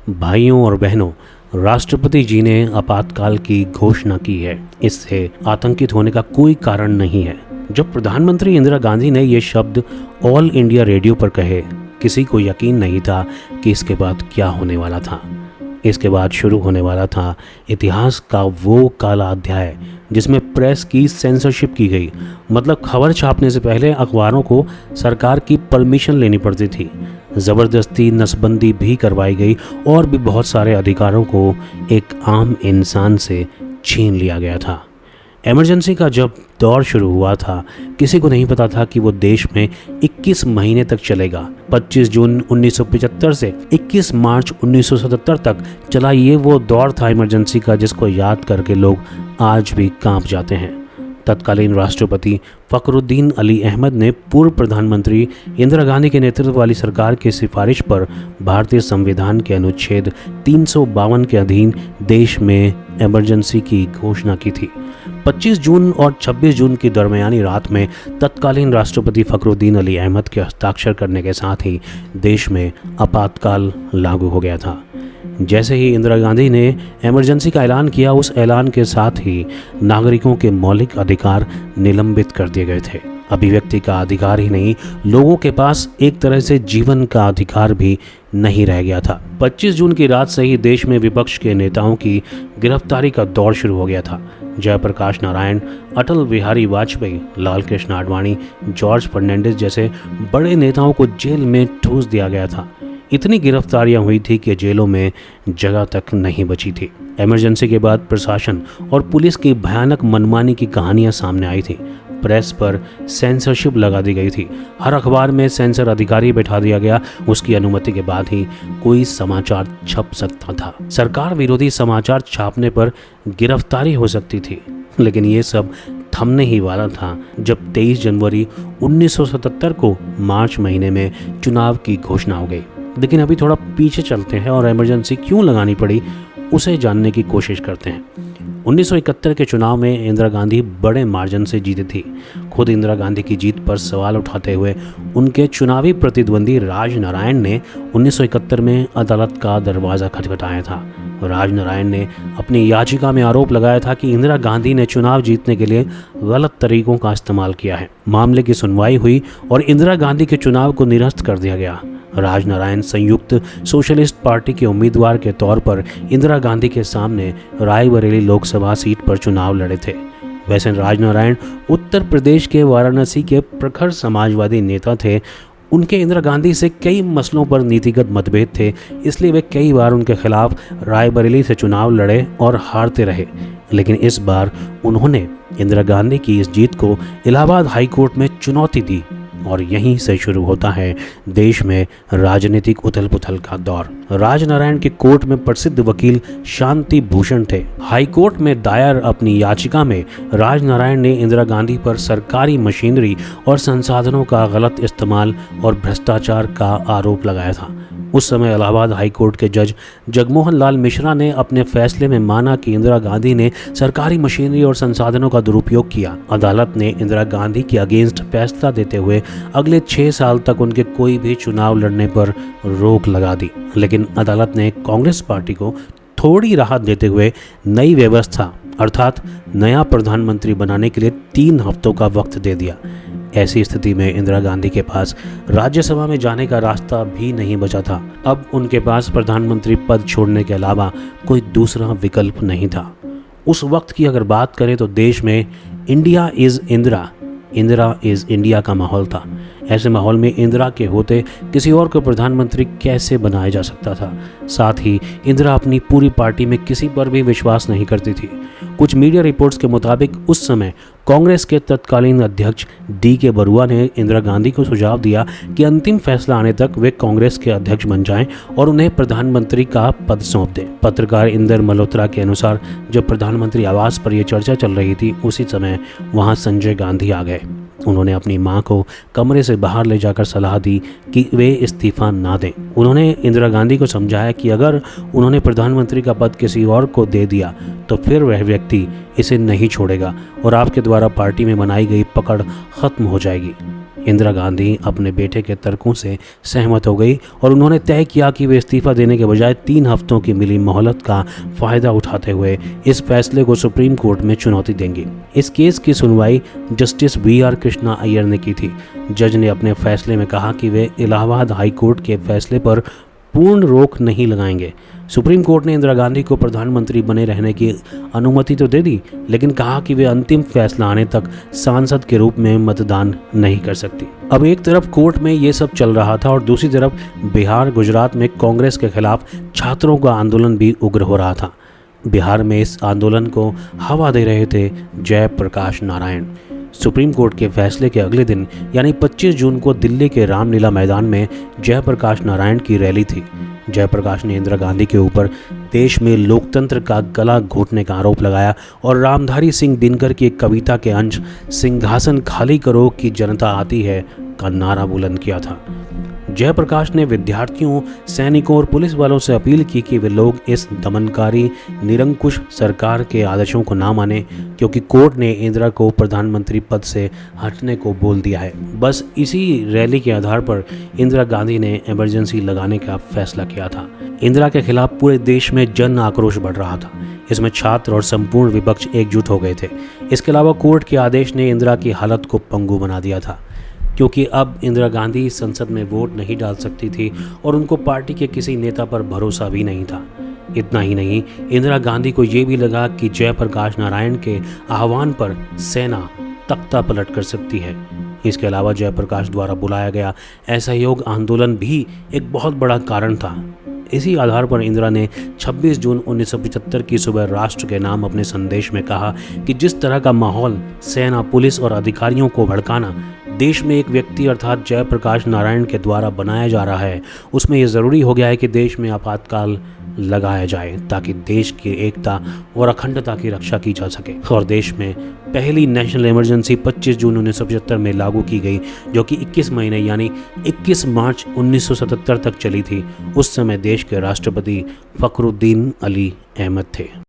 भाइयों और बहनों, राष्ट्रपति जी ने आपातकाल की घोषणा की है। इससे आतंकित होने का कोई कारण नहीं है। जब प्रधानमंत्री इंदिरा गांधी ने ये शब्द ऑल इंडिया रेडियो पर कहे, किसी को यकीन नहीं था कि इसके बाद क्या होने वाला था। इसके बाद शुरू होने वाला था इतिहास का वो काला अध्याय जिसमें प्रेस की सेंसरशिप की गई। मतलब खबर छापने से पहले अखबारों को सरकार की परमिशन लेनी पड़ती थी, ज़बरदस्ती नसबंदी भी करवाई गई और भी बहुत सारे अधिकारों को एक आम इंसान से छीन लिया गया था। इमरजेंसी का जब दौर शुरू हुआ था, किसी को नहीं पता था कि वो देश में 21 महीने तक चलेगा। 25 जून 1975 से 21 मार्च 1977 तक चला ये वो दौर था इमरजेंसी का, जिसको याद करके लोग आज भी कांप जाते हैं। तत्कालीन राष्ट्रपति फखरुद्दीन अली अहमद ने पूर्व प्रधानमंत्री इंदिरा गांधी के नेतृत्व वाली सरकार की सिफारिश पर भारतीय संविधान के अनुच्छेद 352 के अधीन देश में इमरजेंसी की घोषणा की थी। 25 जून और 26 जून की दरमियानी रात में तत्कालीन राष्ट्रपति फखरुद्दीन अली अहमद के हस्ताक्षर करने के साथ ही देश में आपातकाल लागू हो गया था। जैसे ही इंदिरा गांधी ने इमरजेंसी का ऐलान किया, उस ऐलान के साथ ही नागरिकों के मौलिक अधिकार निलंबित कर दिए गए थे। अभिव्यक्ति का अधिकार ही नहीं, लोगों के पास एक तरह से जीवन का अधिकार भी नहीं रह गया था। 25 जून की रात से ही देश में विपक्ष के नेताओं की गिरफ्तारी का दौर शुरू हो गया था। जयप्रकाश नारायण, अटल बिहारी वाजपेयी, लाल कृष्ण आडवाणी, जॉर्ज फर्नांडिस जैसे बड़े नेताओं को जेल में ठूस दिया गया था। इतनी गिरफ्तारियां हुई थी कि जेलों में जगह तक नहीं बची थी। इमरजेंसी के बाद प्रशासन और पुलिस की भयानक मनमानी की कहानियां सामने आई थी। प्रेस पर सेंसरशिप लगा दी गई थी। हर अखबार में सेंसर अधिकारी बैठा दिया गया। उसकी अनुमति के बाद ही कोई समाचार छप सकता था। सरकार विरोधी समाचार छापने पर गिरफ्तारी हो सकती थी। लेकिन ये सब थमने ही वाला था जब 23 जनवरी 1977 को मार्च महीने में चुनाव की घोषणा हो गई। लेकिन अभी थोड़ा पीछे चलते हैं और इमरजेंसी क्यों लगानी पड़ी उसे जानने की कोशिश करते हैं। 1971 के चुनाव में इंदिरा गांधी बड़े मार्जिन से जीती थी। खुद इंदिरा गांधी की जीत पर सवाल उठाते हुए उनके चुनावी प्रतिद्वंदी राज नारायण ने 1971 में अदालत का दरवाज़ा खटखटाया था। राज नारायण ने अपनी याचिका में आरोप लगाया था कि इंदिरा गांधी ने चुनाव जीतने के लिए गलत तरीकों का इस्तेमाल किया है। मामले की सुनवाई हुई और इंदिरा गांधी के चुनाव को निरस्त कर दिया गया। राज नारायण संयुक्त सोशलिस्ट पार्टी के उम्मीदवार के तौर पर इंदिरा गांधी के सामने रायबरेली लोकसभा सीट पर चुनाव लड़े थे। वैसे राज नारायण उत्तर प्रदेश के वाराणसी के प्रखर समाजवादी नेता थे। उनके इंदिरा गांधी से कई मसलों पर नीतिगत मतभेद थे, इसलिए वे कई बार उनके खिलाफ रायबरेली से चुनाव लड़े और हारते रहे। लेकिन इस बार उन्होंने इंदिरा गांधी की इस जीत को इलाहाबाद हाई कोर्ट में चुनौती दी और यहीं से शुरू होता है देश में राजनीतिक उथल पुथल का दौर। राज नारायण के कोर्ट में प्रसिद्ध वकील शांति भूषण थे। हाई कोर्ट में दायर अपनी याचिका में राज नारायण ने इंदिरा गांधी पर सरकारी मशीनरी और संसाधनों का गलत इस्तेमाल और भ्रष्टाचार का आरोप लगाया था। उस समय इलाहाबाद हाई कोर्ट के जज जगमोहन लाल मिश्रा ने अपने फैसले में माना कि इंदिरा गांधी ने सरकारी मशीनरी और संसाधनों का दुरुपयोग किया। अदालत ने इंदिरा गांधी के अगेंस्ट फैसला देते हुए अगले 6 साल तक उनके कोई भी चुनाव लड़ने पर रोक लगा दी। लेकिन अदालत ने कांग्रेस पार्टी को थोड़ी राहत देते हुए नई व्यवस्था अर्थात नया प्रधानमंत्री बनाने के लिए 3 हफ्तों का वक्त दे दिया। ऐसी स्थिति में इंदिरा गांधी के पास राज्यसभा में जाने का रास्ता भी नहीं बचा था। अब उनके पास प्रधानमंत्री पद छोड़ने के अलावा कोई दूसरा विकल्प नहीं था। उस वक्त की अगर बात करें तो देश में India is Indira, Indira is India का माहौल था। ऐसे माहौल में इंदिरा के होते किसी और को प्रधानमंत्री कैसे बनाया जा सकता था। साथ ही इंदिरा अपनी पूरी पार्टी में किसी पर भी विश्वास नहीं करती थी। कुछ मीडिया रिपोर्ट्स के मुताबिक उस समय कांग्रेस के तत्कालीन अध्यक्ष D.K. बरुआ ने इंदिरा गांधी को सुझाव दिया कि अंतिम फैसला आने तक वे कांग्रेस के अध्यक्ष बन जाएं और उन्हें प्रधानमंत्री का पद सौंप दें। पत्रकार इंदर मल्होत्रा के अनुसार जब प्रधानमंत्री आवास पर यह चर्चा चल रही थी, उसी समय वहां संजय गांधी आ गए। उन्होंने अपनी मां को कमरे से बाहर ले जाकर सलाह दी कि वे इस्तीफा ना दें। उन्होंने इंदिरा गांधी को समझाया कि अगर उन्होंने प्रधानमंत्री का पद किसी और को दे दिया तो फिर वह व्यक्ति इसे नहीं छोड़ेगा और आपके द्वारा पार्टी में बनाई गई पकड़ खत्म हो जाएगी। इंदिरा गांधी अपने बेटे के तर्कों से सहमत हो गई और उन्होंने तय किया कि वे इस्तीफा देने के बजाय 3 हफ्तों की मिली मोहलत का फायदा उठाते हुए इस फैसले को सुप्रीम कोर्ट में चुनौती देंगी। इस केस की सुनवाई जस्टिस V.R. कृष्णा अय्यर ने की थी। जज ने अपने फैसले में कहा कि वे इलाहाबाद हाई कोर्ट के फैसले पर पूर्ण रोक नहीं लगाएंगे। सुप्रीम कोर्ट ने इंदिरा गांधी को प्रधानमंत्री बने रहने की अनुमति तो दे दी, लेकिन कहा कि वे अंतिम फैसला आने तक सांसद के रूप में मतदान नहीं कर सकती। अब एक तरफ कोर्ट में ये सब चल रहा था और दूसरी तरफ बिहार, गुजरात में कांग्रेस के खिलाफ छात्रों का आंदोलन भी उग्र हो रहा था। बिहार में इस आंदोलन को हवा दे रहे थे जयप्रकाश नारायण। सुप्रीम कोर्ट के फैसले के अगले दिन यानी 25 जून को दिल्ली के रामलीला मैदान में जयप्रकाश नारायण की रैली थी। जयप्रकाश ने इंदिरा गांधी के ऊपर देश में लोकतंत्र का गला घोटने का आरोप लगाया और रामधारी सिंह दिनकर की एक कविता के अंश सिंहासन खाली करो कि जनता आती है का नारा बुलंद किया था। जयप्रकाश ने विद्यार्थियों, सैनिकों और पुलिस वालों से अपील की कि वे लोग इस दमनकारी निरंकुश सरकार के आदेशों को ना माने, क्योंकि कोर्ट ने इंदिरा को प्रधानमंत्री पद से हटने को बोल दिया है। बस इसी रैली के आधार पर इंदिरा गांधी ने इमरजेंसी लगाने का फैसला किया था। इंदिरा के खिलाफ पूरे देश में जन आक्रोश बढ़ रहा था। इसमें छात्र और संपूर्ण विपक्ष एकजुट हो गए थे। इसके अलावा कोर्ट के आदेश ने इंदिरा की हालत को पंगु बना दिया था, क्योंकि अब इंदिरा गांधी संसद में वोट नहीं डाल सकती थी और उनको पार्टी के किसी नेता पर भरोसा भी नहीं था। इतना ही नहीं, इंदिरा गांधी को ये भी लगा कि जयप्रकाश नारायण के आह्वान पर सेना तख्ता पलट कर सकती है। इसके अलावा जयप्रकाश द्वारा बुलाया गया असहयोग आंदोलन भी एक बहुत बड़ा कारण था। इसी आधार पर इंदिरा ने 26 जून 1975 की सुबह राष्ट्र के नाम अपने संदेश में कहा कि जिस तरह का माहौल सेना, पुलिस और अधिकारियों को भड़काना देश में एक व्यक्ति अर्थात जयप्रकाश नारायण के द्वारा बनाया जा रहा है, उसमें यह ज़रूरी हो गया है कि देश में आपातकाल लगाया जाए ताकि देश की एकता और अखंडता की रक्षा की जा सके। और देश में पहली नेशनल इमरजेंसी 25 जून 1975 में लागू की गई, जो कि 21 महीने यानी 21 मार्च 1977 तक चली थी। उस समय देश के राष्ट्रपति फखरुद्दीन अली अहमद थे।